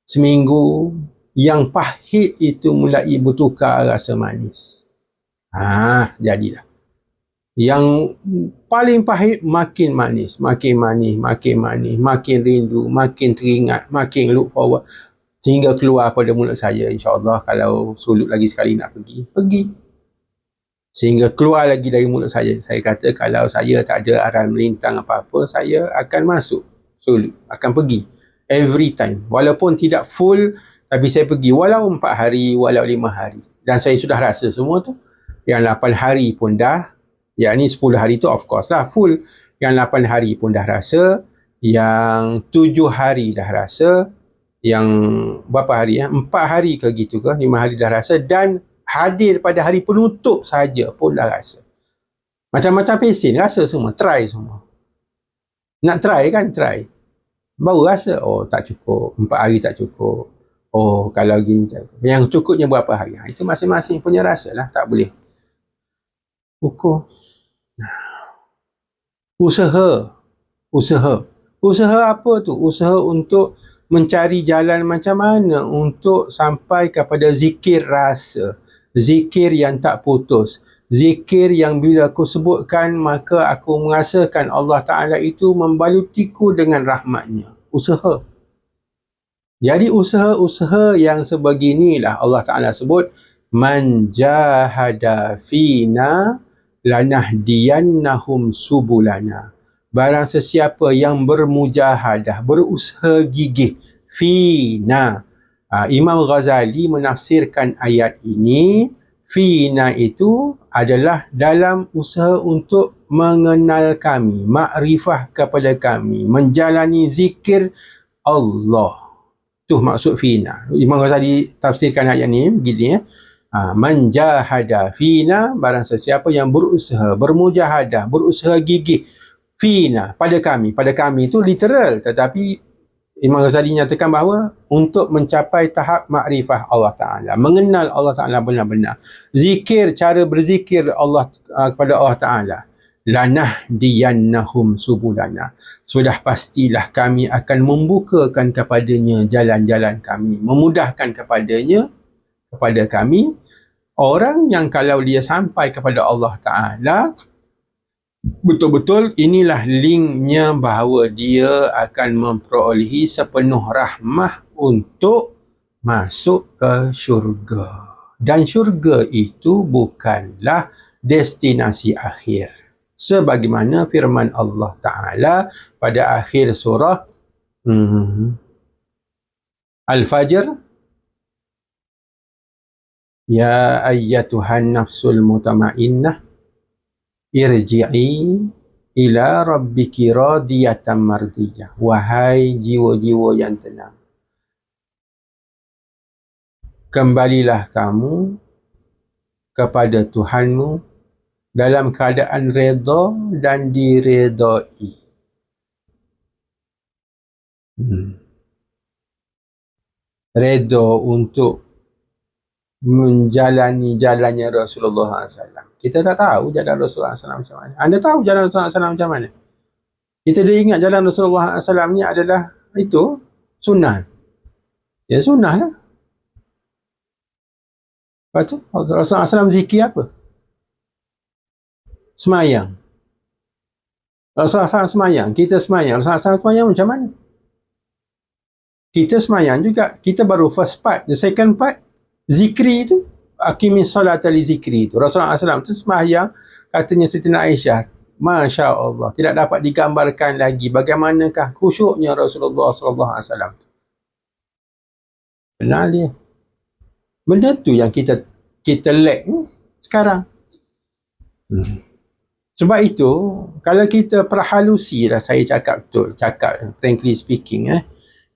Seminggu, yang pahit itu mulai bertukar rasa manis. Jadilah. Yang paling pahit makin manis, makin manis, makin manis, makin rindu, makin teringat, makin look forward, sehingga keluar pada mulut saya, insyaAllah kalau suluk lagi sekali nak pergi. Sehingga keluar lagi dari mulut saya kata kalau saya tak ada arahan melintang apa-apa, saya akan masuk suluk, akan pergi every time, walaupun tidak full, tapi saya pergi walau 4 hari, walau 5 hari, dan saya sudah rasa semua tu. Yang 8 hari pun dah, yang ni 10 hari tu of course lah full. Yang 8 hari pun dah rasa, yang 7 hari dah rasa, yang berapa hari 4 hari ke gitu ke, 5 hari dah rasa, dan hadir pada hari penutup saja pun dah rasa. Macam-macam pesen rasa semua, try semua. Nak try kan, try. Baru rasa, tak cukup, 4 hari tak cukup. Kalau gini tak cukup. Yang cukupnya berapa hari? Itu masing-masing punya rasa lah, tak boleh ukur. Usaha apa tu? Usaha untuk mencari jalan macam mana untuk sampai kepada zikir rasa, zikir yang tak putus, zikir yang bila aku sebutkan maka aku merasakan Allah Ta'ala itu membalutiku dengan rahmatnya. Usaha. Jadi usaha-usaha yang sebeginilah Allah Ta'ala sebut, man jahada fina lanahdiyannahum subulana. Barang sesiapa yang bermujahadah, berusaha gigih, fina. Imam Ghazali menafsirkan ayat ini, fina itu adalah dalam usaha untuk mengenal kami, makrifah kepada kami, menjalani zikir Allah. Tu maksud fina. Imam Ghazali tafsirkan ayat ni begini man jahada fina, barang sesiapa yang berusaha, bermujahadah, berusaha gigih fina, pada kami. Pada kami itu literal, tetapi Imam Ghazali nyatakan bahawa untuk mencapai tahap makrifah Allah Ta'ala, mengenal Allah Ta'ala benar-benar, zikir, cara berzikir Allah kepada Allah Ta'ala, lanahdiyannahum subulana, sudah pastilah kami akan membukakan kepadanya jalan-jalan kami, memudahkan kepada kami. Orang yang kalau dia sampai kepada Allah Ta'ala, betul-betul inilah linknya bahawa dia akan memperolehi sepenuh rahmah untuk masuk ke syurga. Dan syurga itu bukanlah destinasi akhir. Sebagaimana firman Allah Ta'ala pada akhir surah Al-Fajr, ya ayyatuhan nafsul mutmainnah irji'i ila rabbiki radiyatan mardiyah. Wahai jiwa-jiwa yang tenang, kembalilah kamu kepada Tuhanmu dalam keadaan redha dan diredai. Redha untuk menjalani jalannya Rasulullah SAW. Kita tak tahu jalan Rasulullah SAW macam mana. Anda tahu jalan Rasulullah SAW macam mana? Kita dah ingat jalan Rasulullah SAW ni adalah itu sunnah. Ya sunnah lah. Lepas tu Rasulullah SAW zikir apa? Semayang. Rasulullah SAW semayang. Kita semayang. Rasulullah SAW semayang macam mana? Kita semayang juga. Kita baru first part. The second part, Zikri tu, aqimis salata li zikri tu. Rasulullah SAW tu sembahyang, katanya Siti Aisyah, Masya Allah, tidak dapat digambarkan lagi bagaimanakah khusyuknya Rasulullah SAW. Benar dia. Benda tu yang kita lack sekarang. Sebab itu, kalau kita perhalusi lah, saya cakap betul, frankly speaking,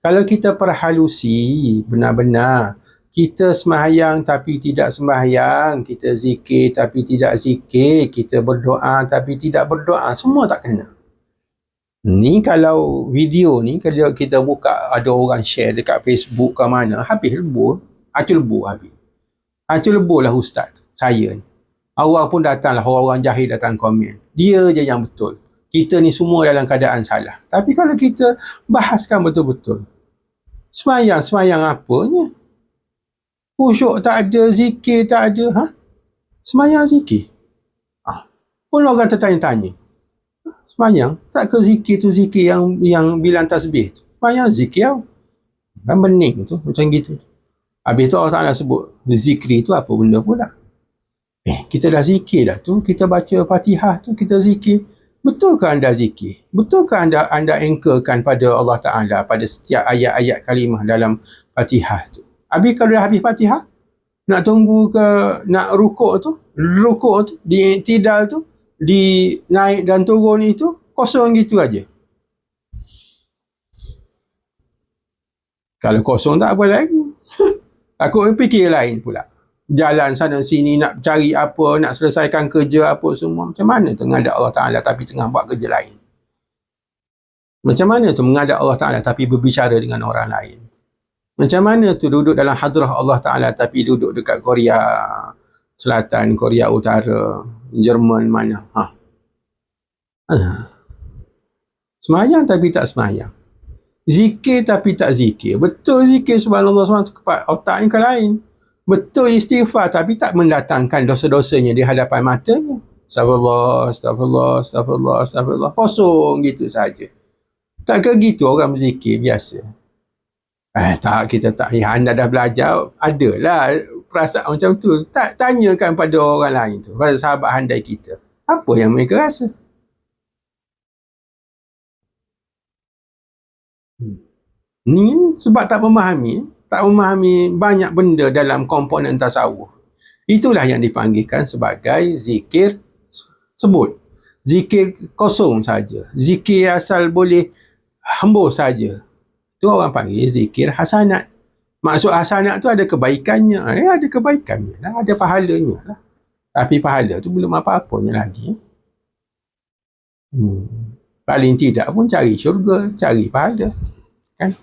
kalau kita perhalusi benar-benar, kita sembahyang tapi tidak sembahyang, kita zikir tapi tidak zikir, kita berdoa tapi tidak berdoa, semua tak kena. Ni kalau video ni, kalau kita buka, ada orang share dekat Facebook ke mana, habis lebur, acul lebur habis. Acul lebur lah ustaz tu, saya ni. Awal pun datanglah orang-orang jahil datang komen. Dia je yang betul. Kita ni semua dalam keadaan salah. Tapi kalau kita bahaskan betul-betul, sembahyang apanya? Khusyuk tak ada, zikir tak ada. Sembahyang zikir? Pun orang tertanya-tanya. Sembahyang? Tak ke zikir tu zikir yang bilang tasbih tu? Sembahyang zikir tau. Kan bening tu, macam gitu. Habis tu Allah Ta'ala sebut, zikri tu apa benda pula? Kita dah zikir dah tu, kita baca Fatihah tu, kita zikir. Betulkah anda zikir? Betulkah anda anchorkan pada Allah Ta'ala pada setiap ayat-ayat kalimah dalam Fatihah tu? Habis kalau dah habis Fatihah, nak tunggu ke, nak rukuk tu, di i'tidal tu, di naik dan turun itu, kosong gitu aja. Kalau kosong tak apa lagi. Takut fikir lain pula. Jalan sana sini nak cari apa, nak selesaikan kerja apa semua. Macam mana tu menghadap Allah Ta'ala tapi tengah buat kerja lain? Macam mana tu menghadap Allah Ta'ala tapi berbicara dengan orang lain? Macam mana tu duduk dalam hadrah Allah Ta'ala tapi duduk dekat Korea Selatan, Korea Utara, Jerman mana? Semayang tapi tak semayang. Zikir tapi tak zikir. Betul zikir subhanallah SWT, otaknya ke lain. Betul istighfar tapi tak mendatangkan dosa-dosanya di hadapan matanya. Astagfirullah. Kosong gitu saja. Tak ke gitu orang berzikir biasa? Tak, kita tak. Anda dah belajar, adalah perasaan macam tu. Tak tanyakan pada orang lain tu, pada sahabat handai kita. Apa yang mereka rasa? Ni sebab tak memahami banyak benda dalam komponen tasawuf. Itulah yang dipanggilkan sebagai zikir sebut. Zikir kosong saja. Zikir asal boleh hembus saja. Itu orang panggil zikir hasanat. Maksud hasanat tu ada kebaikannya. Ada kebaikannya lah, ada pahalanya lah. Tapi pahala tu belum apa-apanya lagi. Paling tidak pun cari syurga, cari pahala. Kan?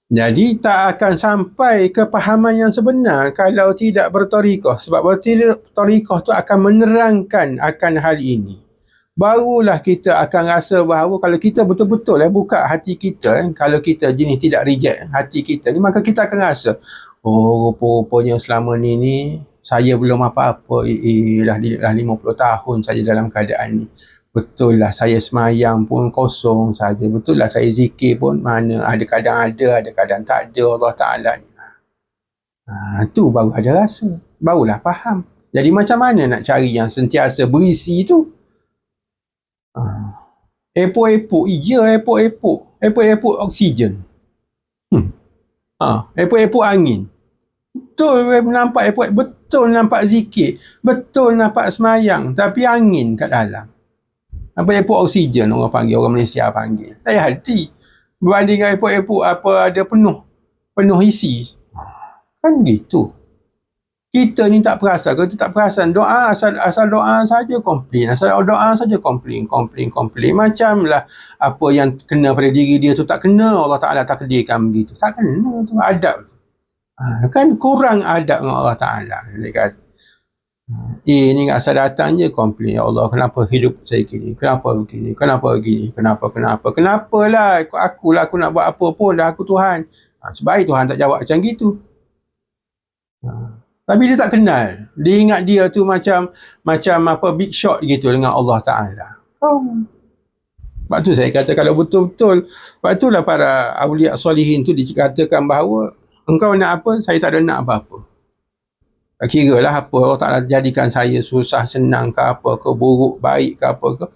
Jadi tak akan sampai ke pahaman yang sebenar kalau tidak bertorikoh. Sebab bertorikoh tu akan menerangkan akan hal ini. Barulah kita akan rasa bahawa kalau kita betul-betul buka hati kita, kalau kita jenis tidak reject hati kita ni, maka kita akan rasa, rupa-rupanya selama ni saya belum apa-apa. Dah 50 tahun saja dalam keadaan ni. Betul lah saya semayang pun kosong saja. Betul lah saya zikir pun mana ada kadang tak ada Allah Ta'ala ni. Tu baru ada rasa. Barulah faham. Jadi macam mana nak cari yang sentiasa berisi tu? Epok-epok. Ya, epok-epok. Epok-epok oksigen. Epok-epok angin. Betul nampak epok. Betul nampak zikir. Betul nampak semayang. Tapi angin kat dalam. Epok oksigen orang panggil, orang Malaysia panggil. Tak payah hati. Berbanding dengan epok-epok apa ada penuh isi. Kan gitu. Kita ni tak perasan. Kalau kita tak perasan, doa asal doa saja komplain. Asal doa saja komplain. Macamlah apa yang kena pada diri dia tu tak kena Allah Ta'ala takdirkan begitu. Tak kena tu adab tu. Kan kurang adab dengan Allah Ta'ala. Dia kata, ni asal datang je komplain. Ya Allah, kenapa hidup saya gini? Kenapa begini? Kenapa lah aku nak buat apa pun dah aku Tuhan. Sebaik Tuhan tak jawab macam gitu. Tapi dia tak kenal. Dia ingat dia tu macam apa big shot gitu dengan Allah Ta'ala. Sebab tu saya kata kalau betul-betul, sebab itulah para awliya solihin tu dikatakan bahawa Engkau nak apa? Saya tak ada nak apa-apa. Tak kira lah apa Allah Ta'ala jadikan saya susah, senang ke apa ke, buruk, baik ke apa ke.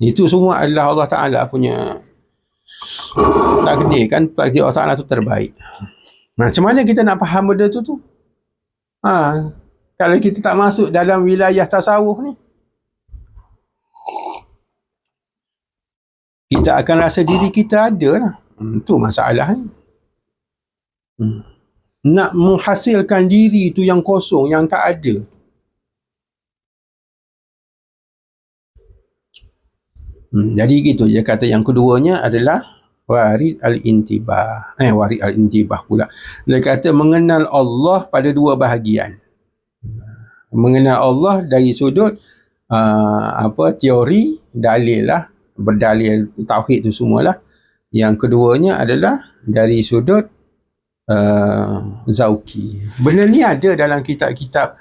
Itu semua adalah Allah Ta'ala punya takdir kan. Takdir Allah Ta'ala tu terbaik. Macam mana kita nak faham benda tu? Kalau kita tak masuk dalam wilayah tasawuf ni, kita akan rasa diri kita ada lah. Itu masalah ni. Nak menghasilkan diri tu yang kosong, yang tak ada. Jadi gitu. Dia kata yang keduanya adalah warid al-intibah. Warid al-intibah pula. Dia kata mengenal Allah pada dua bahagian. Mengenal Allah dari sudut teori, dalil lah, berdalil tauhid tu semualah. Yang keduanya adalah dari sudut zauki. Benda ni ada dalam kitab-kitab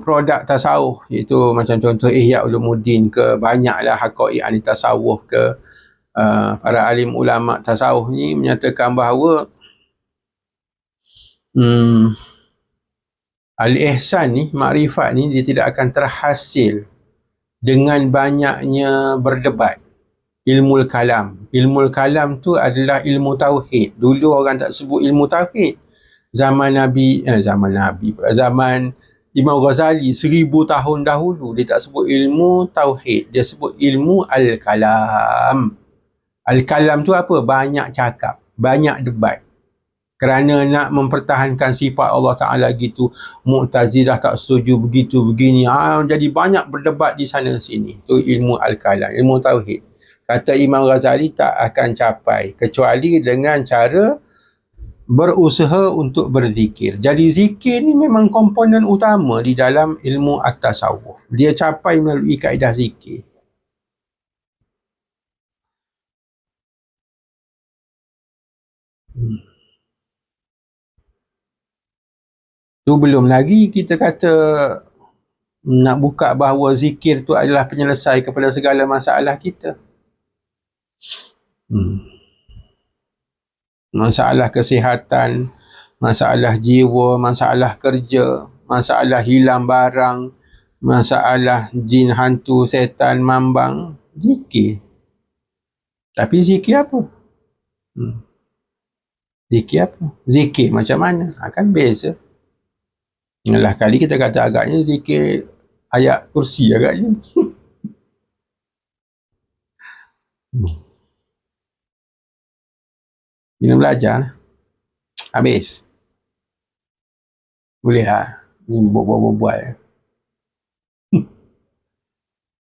produk tasawuf, iaitu macam contoh Ihya Ulumuddin ke, banyaklah Haqaiq Ahli Tasawuf ke. Para alim ulama tasawuf ni menyatakan bahawa al-ihsan ni, makrifat ni, dia tidak akan terhasil dengan banyaknya berdebat. Ilmu kalam. Ilmu kalam tu adalah ilmu tauhid. Dulu orang tak sebut ilmu tauhid. Zaman Imam Ghazali 1000 tahun dahulu, dia tak sebut ilmu tauhid, dia sebut ilmu al-kalam. Al-kalam tu apa? Banyak cakap, banyak debat. Kerana nak mempertahankan sifat Allah Ta'ala gitu, Mu'tazilah tak setuju begitu, begini. Jadi banyak berdebat di sana sini. Tu ilmu al-kalam, ilmu tauhid. Kata Imam Ghazali tak akan capai kecuali dengan cara berusaha untuk berzikir. Jadi zikir ni memang komponen utama di dalam ilmu at-tasawuf. Dia capai melalui kaedah zikir. Tu belum lagi kita kata nak buka bahawa zikir tu adalah penyelesai kepada segala masalah kita. Masalah kesihatan, masalah jiwa, masalah kerja, masalah hilang barang, masalah jin, hantu, setan, mambang, zikir. Tapi zikir apa? Zikir apa? Zikir macam mana? Akan beza. Yalah, kali kita kata agaknya zikir ayat kursi agaknya. Minum belajar. Habis. Boleh lah. Ni buat-buat.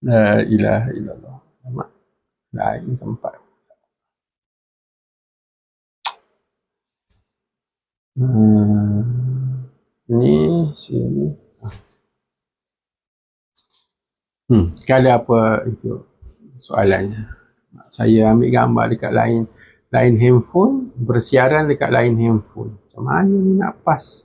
La ilaha illallah. Lain tempat. Ni sini. Kalau apa itu soalannya. Saya ambil gambar dekat lain handphone, bersiaran dekat lain handphone. Macam mana ni nak pas?